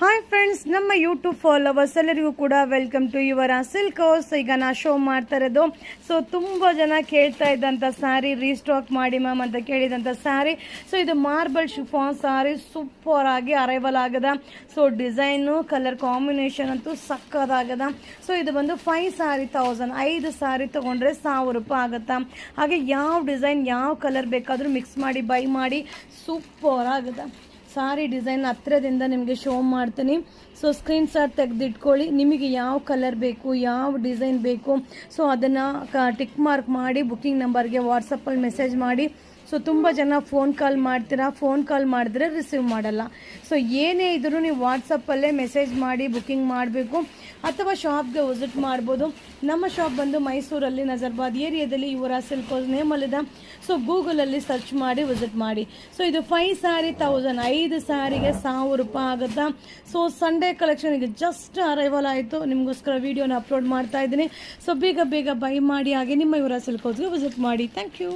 Hi friends, ನಮ್ಮ YouTube followers ಎಲ್ಲರಿಗೂ ಕೂಡ welcome to your silk house. ಈಗ ನಾ ಶೋ ಮಾಡ್ತಾ ಇರೋದು. ಸೊ ತುಂಬ ಜನ ಕೇಳ್ತಾ ಇದ್ದಂಥ ಸ್ಯಾರಿ ರೀಸ್ಟಾಕ್ ಮಾಡಿ ಮ್ಯಾಮ್ ಅಂತ ಕೇಳಿದಂಥ ಸ್ಯಾರಿ. ಸೊ ಇದು ಮಾರ್ಬಲ್ ಶಿಫಾನ್ ಸ್ಯಾರಿ ಸೂಪರ್ ಆಗಿ ಅರೈವಲ್ ಆಗದ. ಸೊ ಡಿಸೈನು ಕಲರ್ ಕಾಂಬಿನೇಷನ್ ಅಂತೂ ಸಕ್ಕದಾಗದ. ಸೊ ಇದು ಬಂದು 5 ಸ್ಯಾರಿ 1000, 5 ಸ್ಯಾರಿ ತೊಗೊಂಡ್ರೆ 1000 ರೂಪಾಯಿ ಆಗುತ್ತಾ. ಹಾಗೆ ಯಾವ ಡಿಸೈನ್ ಯಾವ ಕಲರ್ ಬೇಕಾದರೂ ಮಿಕ್ಸ್ ಮಾಡಿ ಬೈ ಮಾಡಿ ಸೂಪರ್ ಆಗದ. ಸಾರಿ ಡಿಸೈನ್ ಹತ್ತಿರದಿಂದ ನಿಮಗೆ ಶೋ ಮಾಡ್ತೀನಿ. ಸೊ ಸ್ಕ್ರೀನ್ ಶಾಟ್ ತೆಗೆದಿಟ್ಕೊಳ್ಳಿ. ನಿಮಗೆ ಯಾವ ಕಲರ್ ಬೇಕು, ಯಾವ ಡಿಸೈನ್ ಬೇಕು, ಸೊ ಅದನ್ನು ಟಿಕ್ ಮಾರ್ಕ್ ಮಾಡಿ ಬುಕ್ಕಿಂಗ್ ನಂಬರ್ಗೆ ವಾಟ್ಸಪ್ಪಲ್ಲಿ ಮೆಸೇಜ್ ಮಾಡಿ. ಸೊ ತುಂಬ ಜನ ಫೋನ್ ಕಾಲ್ ಮಾಡ್ತೀರಾ, ಫೋನ್ ಕಾಲ್ ಮಾಡಿದ್ರೆ ರಿಸೀವ್ ಮಾಡಲ್ಲ. ಸೊ ಏನೇ ಇದ್ರೂ ನೀವು ವಾಟ್ಸಪ್ಪಲ್ಲೇ ಮೆಸೇಜ್ ಮಾಡಿ ಬುಕ್ಕಿಂಗ್ ಮಾಡಬೇಕು ಅಥವಾ ಶಾಪ್ಗೆ ವಿಸಿಟ್ ಮಾಡ್ಬೋದು. ನಮ್ಮ ಶಾಪ್ ಬಂದು ಮೈಸೂರಲ್ಲಿ ನಜರ್ಬಾದ್ ಏರಿಯಾದಲ್ಲಿ ಯುವರ ಸಿಲ್ಕ್ ಹೌಸ್ ನೇಮಲ್ಲಿದೆ. ಸೊ ಗೂಗಲಲ್ಲಿ ಸರ್ಚ್ ಮಾಡಿ ವಿಸಿಟ್ ಮಾಡಿ. ಸೊ ಇದು 5 ಸ್ಯಾರಿ 1000, 5 ಸ್ಯಾರಿಗೆ 1000 ರೂಪಾಯಿ ಆಗುತ್ತಾ. ಸೊ ಸಂಡೇ ಕಲೆಕ್ಷನ್ಗೆ ಜಸ್ಟ್ ಅರೈವಲ್ ಆಯಿತು. ನಿಮಗೋಸ್ಕರ ವೀಡಿಯೋನ ಅಪ್ಲೋಡ್ ಮಾಡ್ತಾ ಇದ್ದೀನಿ. ಸೊ ಬೇಗ ಬೇಗ ಬೈ ಮಾಡಿ. ಹಾಗೆ ನಿಮ್ಮ ಯುವರ ಸಿಲ್ಕ್ ಹೌಸ್ಗೆ ವಿಸಿಟ್ ಮಾಡಿ. Thank you.